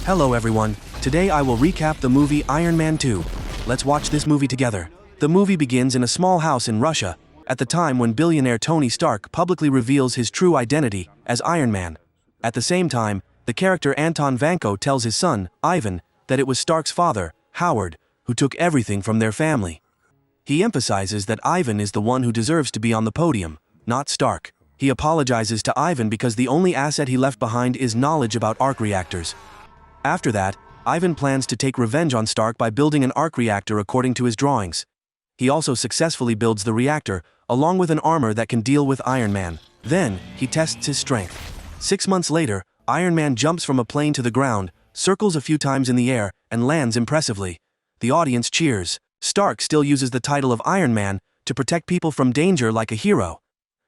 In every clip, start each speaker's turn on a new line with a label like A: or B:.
A: Hello everyone, today I will recap the movie Iron Man 2. Let's watch this movie together. The movie begins in a small house in Russia, at the time when billionaire Tony Stark publicly reveals his true identity as Iron Man. At the same time, the character Anton Vanko tells his son, Ivan, that it was Stark's father, Howard, who took everything from their family. He emphasizes that Ivan is the one who deserves to be on the podium, not Stark. He apologizes to Ivan because the only asset he left behind is knowledge about arc reactors. After that, Ivan plans to take revenge on Stark by building an arc reactor according to his drawings. He also successfully builds the reactor, along with an armor that can deal with Iron Man. Then, he tests his strength. 6 months later, Iron Man jumps from a plane to the ground, circles a few times in the air, and lands impressively. The audience cheers. Stark still uses the title of Iron Man to protect people from danger like a hero.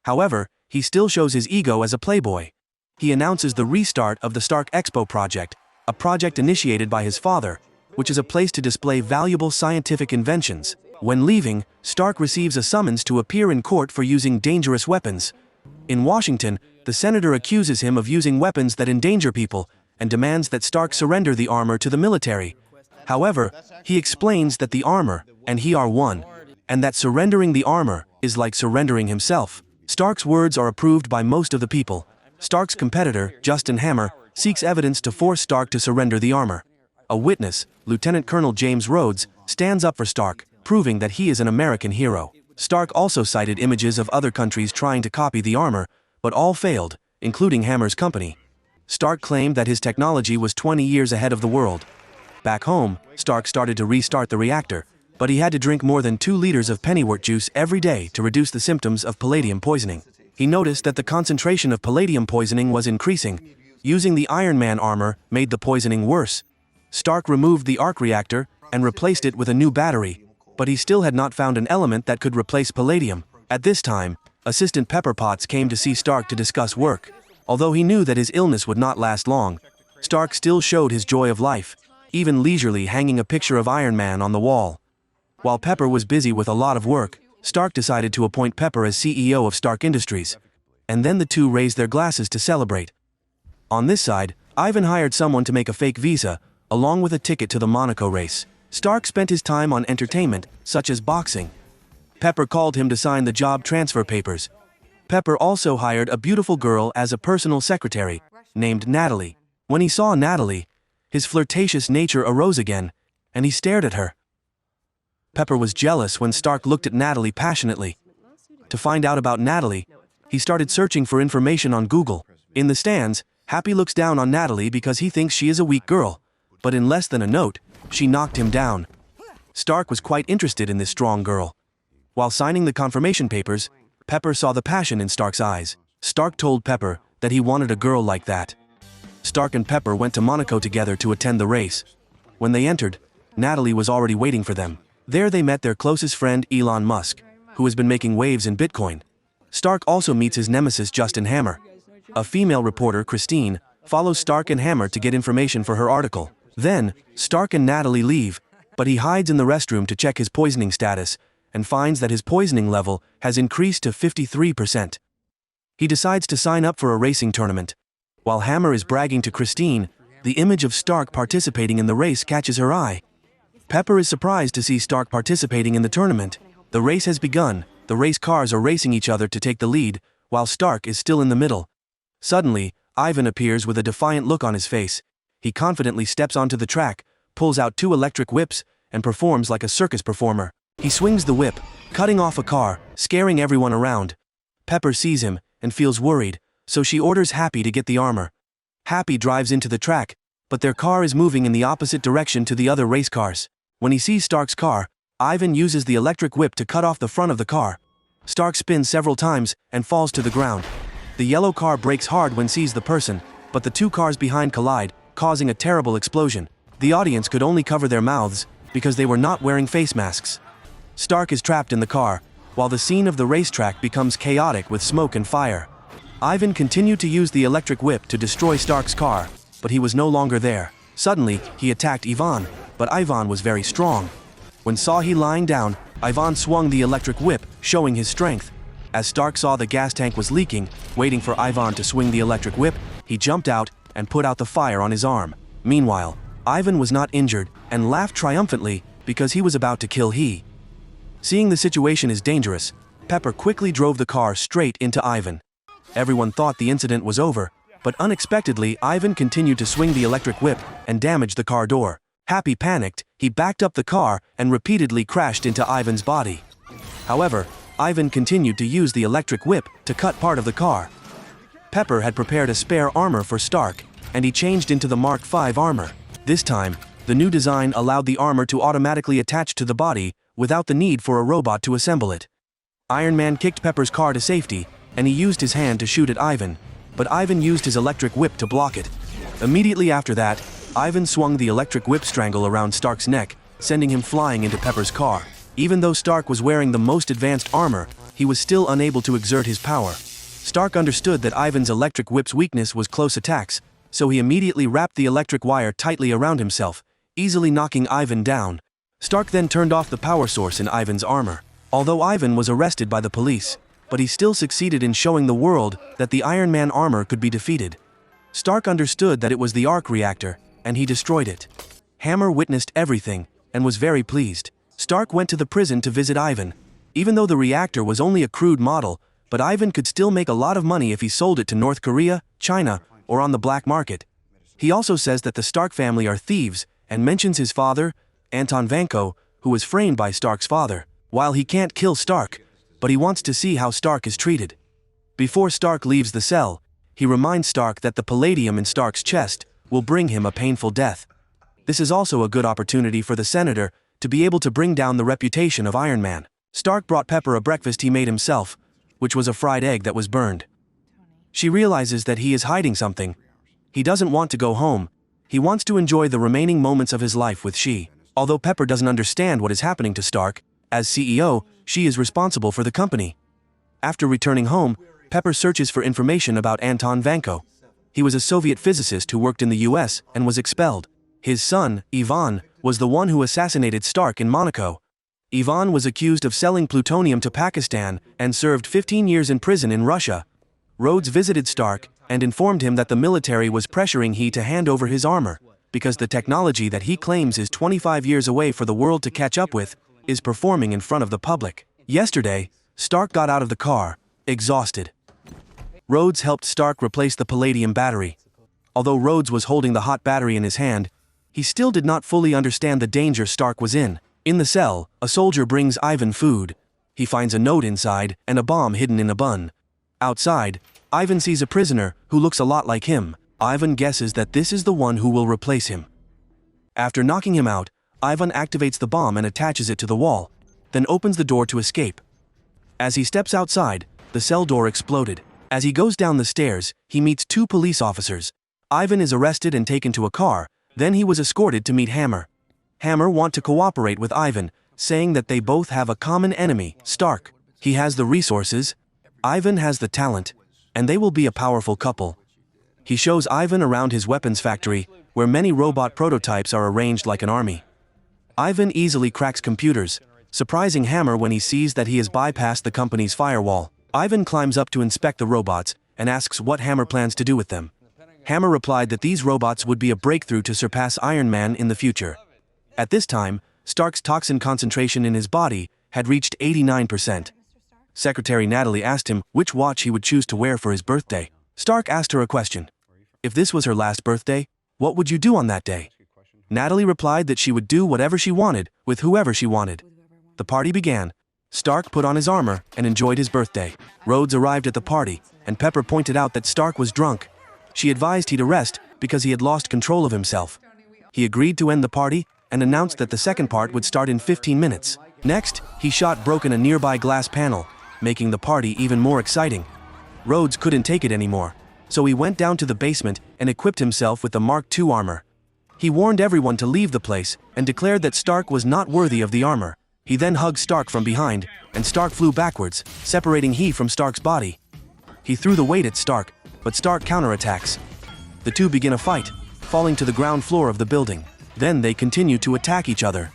A: However, he still shows his ego as a playboy. He announces the restart of the Stark Expo project, a project initiated by his father, which is a place to display valuable scientific inventions. When leaving, Stark receives a summons to appear in court for using dangerous weapons. In Washington, the senator accuses him of using weapons that endanger people and demands that Stark surrender the armor to the military. However, he explains that the armor and he are one, and that surrendering the armor is like surrendering himself. Stark's words are approved by most of the people. Stark's competitor, Justin Hammer, seeks evidence to force Stark to surrender the armor. A witness, Lieutenant Colonel James Rhodes, stands up for Stark, proving that he is an American hero. Stark also cited images of other countries trying to copy the armor, but all failed, including Hammer's company. Stark claimed that his technology was 20 years ahead of the world. Back home, Stark started to restart the reactor, but he had to drink more than 2 liters of pennywort juice every day to reduce the symptoms of palladium poisoning. He noticed that the concentration of palladium poisoning was increasing. Using the Iron Man armor made the poisoning worse. Stark removed the arc reactor and replaced it with a new battery, but he still had not found an element that could replace palladium. At this time, Assistant Pepper Potts came to see Stark to discuss work. Although he knew that his illness would not last long, Stark still showed his joy of life, even leisurely hanging a picture of Iron Man on the wall. While Pepper was busy with a lot of work, Stark decided to appoint Pepper as CEO of Stark Industries. And then the two raised their glasses to celebrate. On this side, Ivan hired someone to make a fake visa, along with a ticket to the Monaco race. Stark spent his time on entertainment, such as boxing. Pepper called him to sign the job transfer papers. Pepper also hired a beautiful girl as a personal secretary, named Natalie. When he saw Natalie, his flirtatious nature arose again, and he stared at her. Pepper was jealous when Stark looked at Natalie passionately. To find out about Natalie, he started searching for information on Google. In the stands, Happy looks down on Natalie because he thinks she is a weak girl, but in less than a note, she knocked him down. Stark was quite interested in this strong girl. While signing the confirmation papers, Pepper saw the passion in Stark's eyes. Stark told Pepper that he wanted a girl like that. Stark and Pepper went to Monaco together to attend the race. When they entered, Natalie was already waiting for them. There they met their closest friend Elon Musk, who has been making waves in Bitcoin. Stark also meets his nemesis Justin Hammer. A female reporter, Christine, follows Stark and Hammer to get information for her article. Then, Stark and Natalie leave, but he hides in the restroom to check his poisoning status and finds that his poisoning level has increased to 53%. He decides to sign up for a racing tournament. While Hammer is bragging to Christine, the image of Stark participating in the race catches her eye. Pepper is surprised to see Stark participating in the tournament. The race has begun. The race cars are racing each other to take the lead, while Stark is still in the middle. Suddenly, Ivan appears with a defiant look on his face. He confidently steps onto the track, pulls out 2 electric whips, and performs like a circus performer. He swings the whip, cutting off a car, scaring everyone around. Pepper sees him and feels worried, so she orders Happy to get the armor. Happy drives into the track, but their car is moving in the opposite direction to the other race cars. When he sees Stark's car, Ivan uses the electric whip to cut off the front of the car. Stark spins several times and falls to the ground. The yellow car brakes hard when sees the person, but the 2 cars behind collide, causing a terrible explosion. The audience could only cover their mouths because they were not wearing face masks. Stark is trapped in the car, while the scene of the racetrack becomes chaotic with smoke and fire. Ivan continued to use the electric whip to destroy Stark's car, but he was no longer there. Suddenly, he attacked Ivan, but Ivan was very strong. When saw he lying down, Ivan swung the electric whip, showing his strength. As Stark saw the gas tank was leaking, waiting for Ivan to swing the electric whip, he jumped out and put out the fire on his arm. Meanwhile, Ivan was not injured and laughed triumphantly because he was about to kill he. Seeing the situation is dangerous, Pepper quickly drove the car straight into Ivan. Everyone thought the incident was over, but unexpectedly Ivan continued to swing the electric whip and damage the car door. Happy panicked, he backed up the car and repeatedly crashed into Ivan's body. However, Ivan continued to use the electric whip to cut part of the car. Pepper had prepared a spare armor for Stark, and he changed into the Mark V armor. This time, the new design allowed the armor to automatically attach to the body without the need for a robot to assemble it. Iron Man kicked Pepper's car to safety, and he used his hand to shoot at Ivan, but Ivan used his electric whip to block it. Immediately after that, Ivan swung the electric whip strangle around Stark's neck, sending him flying into Pepper's car. Even though Stark was wearing the most advanced armor, he was still unable to exert his power. Stark understood that Ivan's electric whip's weakness was close attacks, so he immediately wrapped the electric wire tightly around himself, easily knocking Ivan down. Stark then turned off the power source in Ivan's armor. Although Ivan was arrested by the police, but he still succeeded in showing the world that the Iron Man armor could be defeated. Stark understood that it was the arc reactor, and he destroyed it. Hammer witnessed everything, and was very pleased. Stark went to the prison to visit Ivan. Even though the reactor was only a crude model, but Ivan could still make a lot of money if he sold it to North Korea, China, or on the black market. He also says that the Stark family are thieves, and mentions his father, Anton Vanko, who was framed by Stark's father. While he can't kill Stark, but he wants to see how Stark is treated. Before Stark leaves the cell, he reminds Stark that the palladium in Stark's chest will bring him a painful death. This is also a good opportunity for the senator to be able to bring down the reputation of Iron Man. Stark brought Pepper a breakfast he made himself, which was a fried egg that was burned. She realizes that he is hiding something. He doesn't want to go home. He wants to enjoy the remaining moments of his life with she. Although Pepper doesn't understand what is happening to Stark, as CEO, she is responsible for the company. After returning home, Pepper searches for information about Anton Vanko. He was a Soviet physicist who worked in the US and was expelled. His son, Ivan, was the one who assassinated Stark in Monaco. Ivan was accused of selling plutonium to Pakistan and served 15 years in prison in Russia. Rhodes visited Stark and informed him that the military was pressuring he to hand over his armor, because the technology that he claims is 25 years away for the world to catch up with is performing in front of the public. Yesterday, Stark got out of the car, exhausted. Rhodes helped Stark replace the palladium battery. Although Rhodes was holding the hot battery in his hand, he still did not fully understand the danger Stark was in. In the cell, a soldier brings Ivan food. He finds a note inside and a bomb hidden in a bun. Outside, Ivan sees a prisoner who looks a lot like him. Ivan guesses that this is the one who will replace him. After knocking him out, Ivan activates the bomb and attaches it to the wall, then opens the door to escape. As he steps outside, the cell door exploded. As he goes down the stairs, he meets two police officers. Ivan is arrested and taken to a car, then he was escorted to meet Hammer. Hammer wants to cooperate with Ivan, saying that they both have a common enemy, Stark. He has the resources, Ivan has the talent, and they will be a powerful couple. He shows Ivan around his weapons factory, where many robot prototypes are arranged like an army. Ivan easily cracks computers, surprising Hammer when he sees that he has bypassed the company's firewall. Ivan climbs up to inspect the robots and asks what Hammer plans to do with them. Hammer replied that these robots would be a breakthrough to surpass Iron Man in the future. At this time, Stark's toxin concentration in his body had reached 89%. Secretary Natalie asked him which watch he would choose to wear for his birthday. Stark asked her a question. If this was her last birthday, what would you do on that day? Natalie replied that she would do whatever she wanted, with whoever she wanted. The party began. Stark put on his armor and enjoyed his birthday. Rhodes arrived at the party, and Pepper pointed out that Stark was drunk. She advised he'd arrest because he had lost control of himself. He agreed to end the party and announced that the second part would start in 15 minutes. Next, he shot broken a nearby glass panel, making the party even more exciting. Rhodes couldn't take it anymore, so he went down to the basement and equipped himself with the Mark II armor. He warned everyone to leave the place and declared that Stark was not worthy of the armor. He then hugged Stark from behind, and Stark flew backwards, separating he from Stark's body. He threw the weight at Stark, but Stark counterattacks. The two begin a fight, falling to the ground floor of the building. Then they continue to attack each other.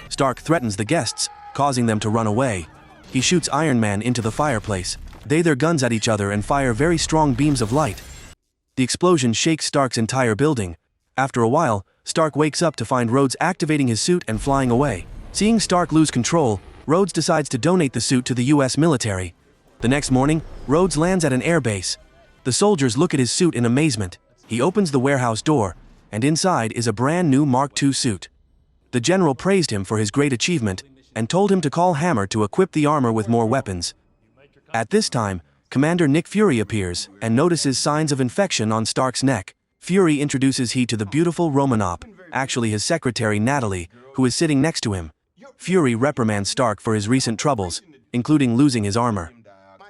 A: Stark threatens the guests, causing them to run away. He shoots Iron Man into the fireplace. They their guns at each other and fire very strong beams of light. The explosion shakes Stark's entire building. After a while, Stark wakes up to find Rhodes activating his suit and flying away. Seeing Stark lose control, Rhodes decides to donate the suit to the US military. The next morning, Rhodes lands at an airbase. The soldiers look at his suit in amazement. He opens the warehouse door, and inside is a brand new Mark II suit. The general praised him for his great achievement and told him to call Hammer to equip the armor with more weapons. At this time, Commander Nick Fury appears and notices signs of infection on Stark's neck. Fury introduces he to the beautiful Romanop, actually his secretary Natalie, who is sitting next to him. Fury reprimands Stark for his recent troubles, including losing his armor.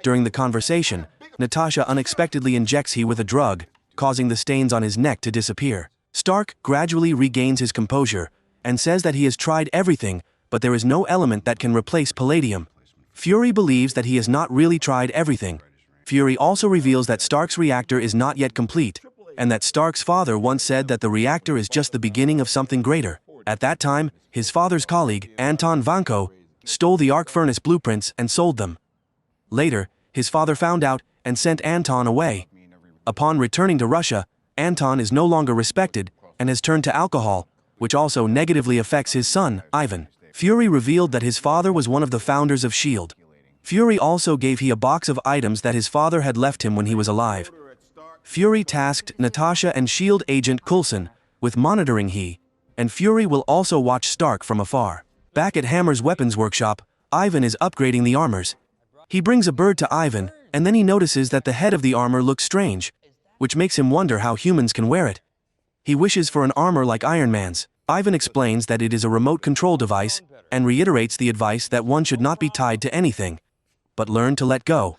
A: During the conversation, Natasha unexpectedly injects he with a drug, causing the stains on his neck to disappear. Stark gradually regains his composure and says that he has tried everything, but there is no element that can replace palladium. Fury believes that he has not really tried everything. Fury also reveals that Stark's reactor is not yet complete, and that Stark's father once said that the reactor is just the beginning of something greater. At that time, his father's colleague, Anton Vanko, stole the arc furnace blueprints and sold them. Later, his father found out and sent Anton away. Upon returning to Russia, Anton is no longer respected and has turned to alcohol, which also negatively affects his son, Ivan. Fury revealed that his father was one of the founders of S.H.I.E.L.D. Fury also gave he a box of items that his father had left him when he was alive. Fury tasked Natasha and S.H.I.E.L.D. agent Coulson with monitoring he, and Fury will also watch Stark from afar. Back at Hammer's weapons workshop, Ivan is upgrading the armors. He brings a bird to Ivan, and then he notices that the head of the armor looks strange, which makes him wonder how humans can wear it. He wishes for an armor like Iron Man's. Ivan explains that it is a remote control device, and reiterates the advice that one should not be tied to anything, but learn to let go.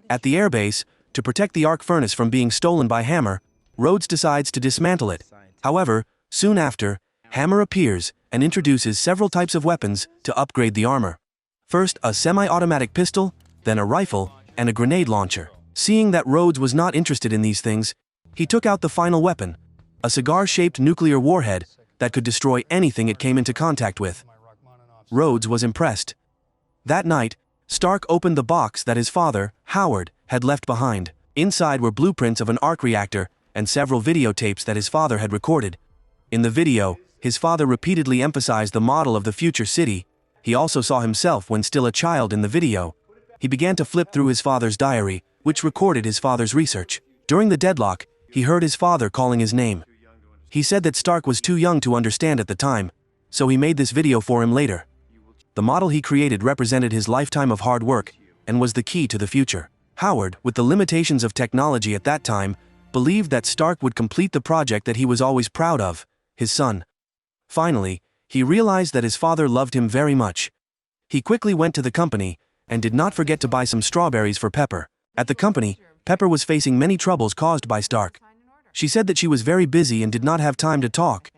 A: At the airbase, to protect the arc furnace from being stolen by Hammer, Rhodes decides to dismantle it. However, soon after, Hammer appears and introduces several types of weapons to upgrade the armor. First, a semi-automatic pistol, then a rifle, and a grenade launcher. Seeing that Rhodes was not interested in these things, he took out the final weapon, a cigar-shaped nuclear warhead that could destroy anything it came into contact with. Rhodes was impressed. That night, Stark opened the box that his father, Howard, had left behind. Inside were blueprints of an arc reactor and several videotapes that his father had recorded. In the video, his father repeatedly emphasized the model of the future city. He also saw himself when still a child in the video. He began to flip through his father's diary, which recorded his father's research. During the deadlock, he heard his father calling his name. He said that Stark was too young to understand at the time, so he made this video for him later. The model he created represented his lifetime of hard work and was the key to the future. Howard, with the limitations of technology at that time, believed that Stark would complete the project that he was always proud of, his son. Finally, he realized that his father loved him very much. He quickly went to the company and did not forget to buy some strawberries for Pepper. At the company, Pepper was facing many troubles caused by Stark. She said that she was very busy and did not have time to talk.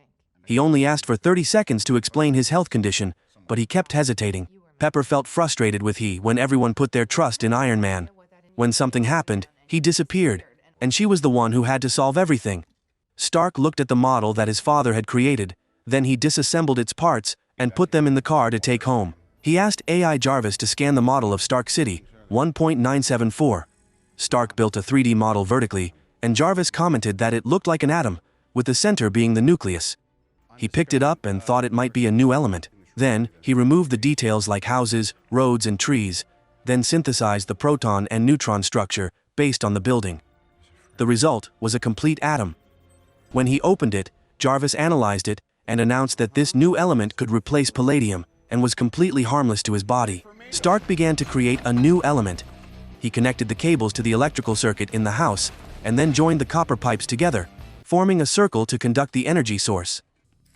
A: He only asked for 30 seconds to explain his health condition, but he kept hesitating. Pepper felt frustrated with he when everyone put their trust in Iron Man. When something happened, he disappeared, and she was the one who had to solve everything. Stark looked at the model that his father had created, then he disassembled its parts and put them in the car to take home. He asked AI Jarvis to scan the model of Stark City, 1.974. Stark built a 3D model vertically, and Jarvis commented that it looked like an atom, with the center being the nucleus. He picked it up and thought it might be a new element. Then, he removed the details like houses, roads, and trees, then synthesized the proton and neutron structure based on the building. The result was a complete atom. When he opened it, Jarvis analyzed it and announced that this new element could replace palladium and was completely harmless to his body. Stark began to create a new element. He connected the cables to the electrical circuit in the house and then joined the copper pipes together, forming a circle to conduct the energy source.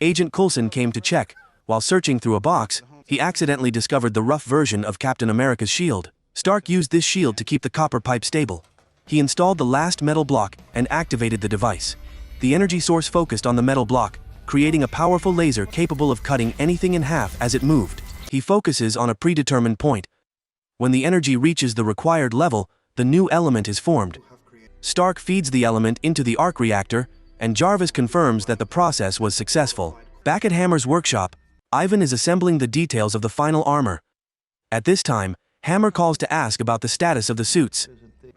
A: Agent Coulson came to check. While searching through a box, he accidentally discovered the rough version of Captain America's shield. Stark used this shield to keep the copper pipe stable. He installed the last metal block and activated the device. The energy source focused on the metal block, creating a powerful laser capable of cutting anything in half as it moved. He focuses on a predetermined point. When the energy reaches the required level, the new element is formed. Stark feeds the element into the arc reactor, and Jarvis confirms that the process was successful. Back at Hammer's workshop, Ivan is assembling the details of the final armor. At this time, Hammer calls to ask about the status of the suits.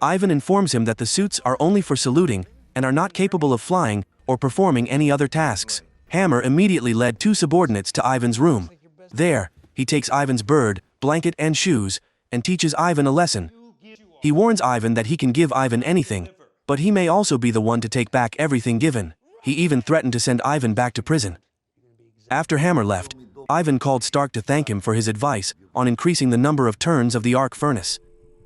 A: Ivan informs him that the suits are only for saluting and are not capable of flying or performing any other tasks. Hammer immediately led 2 subordinates to Ivan's room. There, he takes Ivan's bird, blanket and shoes, and teaches Ivan a lesson. He warns Ivan that he can give Ivan anything, but he may also be the one to take back everything given. He even threatened to send Ivan back to prison. After Hammer left, Ivan called Stark to thank him for his advice on increasing the number of turns of the arc furnace.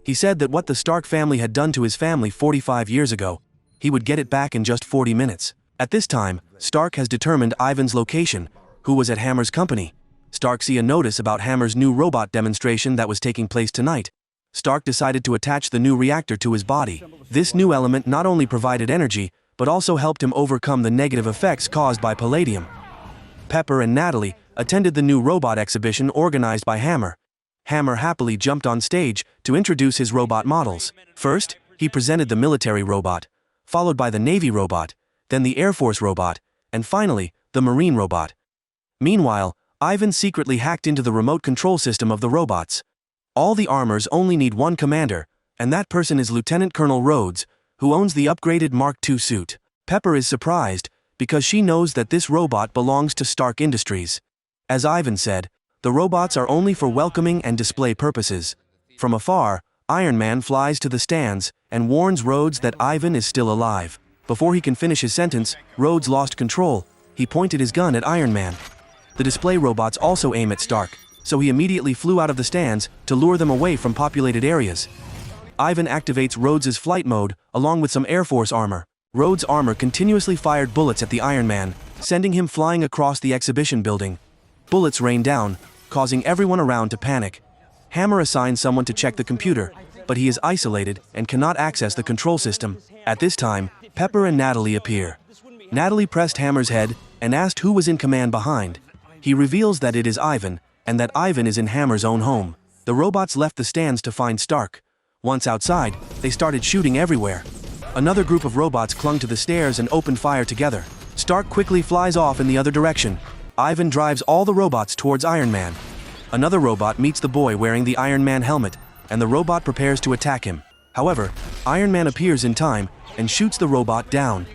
A: He said that what the Stark family had done to his family 45 years ago, he would get it back in just 40 minutes. At this time, Stark has determined Ivan's location, who was at Hammer's company. Stark sees a notice about Hammer's new robot demonstration that was taking place tonight. Stark decided to attach the new reactor to his body. This new element not only provided energy, but also helped him overcome the negative effects caused by palladium. Pepper and Natalie attended the new robot exhibition organized by Hammer. Hammer happily jumped on stage to introduce his robot models. First, he presented the military robot, followed by the Navy robot, then the Air Force robot, and finally, the Marine robot. Meanwhile, Ivan secretly hacked into the remote control system of the robots. All the armors only need one commander, and that person is Lieutenant Colonel Rhodes, who owns the upgraded Mark II suit. Pepper is surprised, because she knows that this robot belongs to Stark Industries. As Ivan said, the robots are only for welcoming and display purposes. From afar, Iron Man flies to the stands and warns Rhodes that Ivan is still alive. Before he can finish his sentence, Rhodes lost control. He pointed his gun at Iron Man. The display robots also aim at Stark, so he immediately flew out of the stands to lure them away from populated areas. Ivan activates Rhodes's flight mode along with some Air Force armor. Rhodes' armor continuously fired bullets at the Iron Man, sending him flying across the exhibition building. Bullets rain down, causing everyone around to panic. Hammer assigns someone to check the computer, but he is isolated and cannot access the control system. At this time, Pepper and Natalie appear. Natalie pressed Hammer's head and asked who was in command behind. He reveals that it is Ivan, and that Ivan is in Hammer's own home. The robots left the stands to find Stark. Once outside, they started shooting everywhere. Another group of robots clung to the stairs and opened fire together. Stark quickly flies off in the other direction. Ivan drives all the robots towards Iron Man. Another robot meets the boy wearing the Iron Man helmet, and the robot prepares to attack him. However, Iron Man appears in time and shoots the robot down.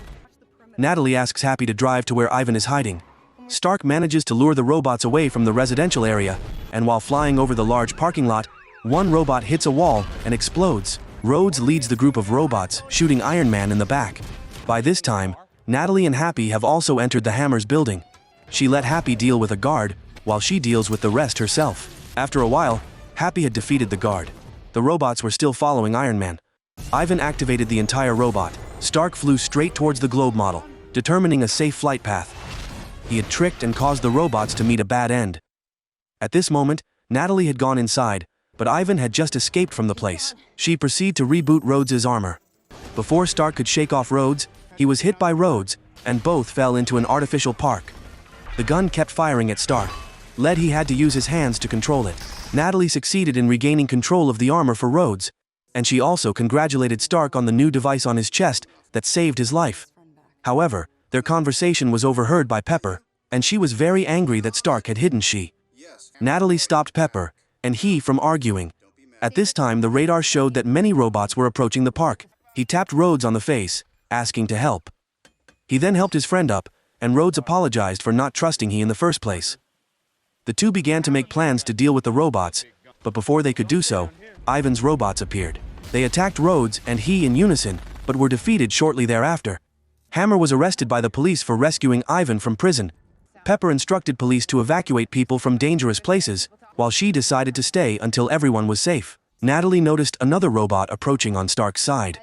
A: Natalie asks Happy to drive to where Ivan is hiding. Stark manages to lure the robots away from the residential area, and while flying over the large parking lot, one robot hits a wall and explodes. Rhodes leads the group of robots, shooting Iron Man in the back. By this time, Natalie and Happy have also entered the Hammer's building. She let Happy deal with a guard, while she deals with the rest herself. After a while, Happy had defeated the guard. The robots were still following Iron Man. Ivan activated the entire robot. Stark flew straight towards the globe model, determining a safe flight path. He had tricked and caused the robots to meet a bad end. At this moment, Natalie had gone inside, but Ivan had just escaped from the place. She proceeded to reboot Rhodes's armor. Before Stark could shake off Rhodes, he was hit by Rhodes, and both fell into an artificial park. The gun kept firing at Stark. He had to use his hands to control it. Natalie succeeded in regaining control of the armor for Rhodes, and she also congratulated Stark on the new device on his chest that saved his life. However, their conversation was overheard by Pepper, and she was very angry that Stark had hidden she. Natalie stopped Pepper and he from arguing. At this time, the radar showed that many robots were approaching the park. He tapped Rhodes on the face, asking to help. He then helped his friend up, and Rhodes apologized for not trusting he in the first place. The two began to make plans to deal with the robots, but before they could do so, Ivan's robots appeared. They attacked Rhodes and he in unison, but were defeated shortly thereafter. Hammer was arrested by the police for rescuing Ivan from prison. Pepper instructed police to evacuate people from dangerous places, while she decided to stay until everyone was safe. Natalie noticed another robot approaching on Stark's side.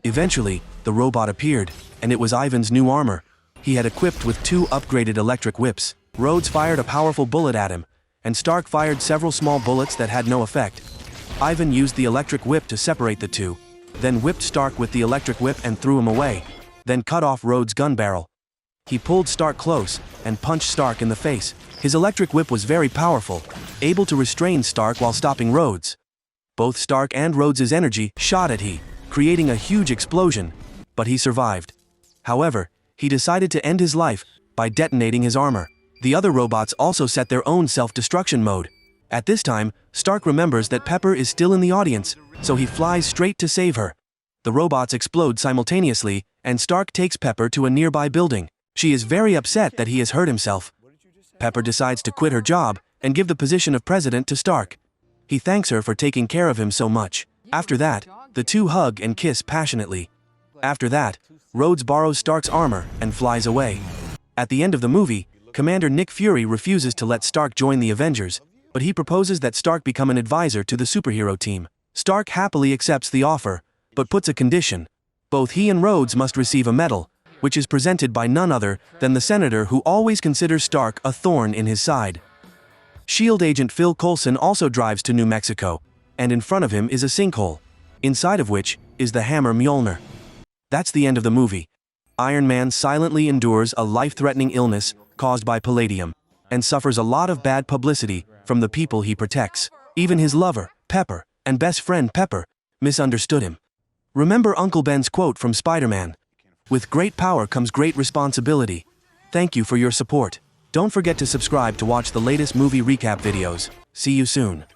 A: Eventually, the robot appeared, and it was Ivan's new armor. He had equipped with 2 upgraded electric whips. Rhodes fired a powerful bullet at him, and Stark fired several small bullets that had no effect. Ivan used the electric whip to separate the two, then whipped Stark with the electric whip and threw him away, then cut off Rhodes' gun barrel. He pulled Stark close and punched Stark in the face. His electric whip was very powerful, able to restrain Stark while stopping Rhodes. Both Stark and Rhodes' energy shot at he, creating a huge explosion, but he survived. However, he decided to end his life by detonating his armor. The other robots also set their own self-destruction mode. At this time, Stark remembers that Pepper is still in the audience, so he flies straight to save her. The robots explode simultaneously, and Stark takes Pepper to a nearby building. She is very upset that he has hurt himself. Pepper decides to quit her job and give the position of president to Stark. He thanks her for taking care of him so much. After that, the two hug and kiss passionately. After that, Rhodes borrows Stark's armor and flies away. At the end of the movie, Commander Nick Fury refuses to let Stark join the Avengers, but he proposes that Stark become an advisor to the superhero team. Stark happily accepts the offer, but puts a condition. Both he and Rhodes must receive a medal, which is presented by none other than the senator who always considers Stark a thorn in his side. S.H.I.E.L.D. agent Phil Coulson also drives to New Mexico, and in front of him is a sinkhole, inside of which is the hammer Mjolnir. That's the end of the movie. Iron Man silently endures a life-threatening illness caused by palladium, and suffers a lot of bad publicity from the people he protects. Even his lover, Pepper, and best friend Pepper, misunderstood him. Remember Uncle Ben's quote from Spider-Man: "With great power comes great responsibility." Thank you for your support. Don't forget to subscribe to watch the latest movie recap videos. See you soon.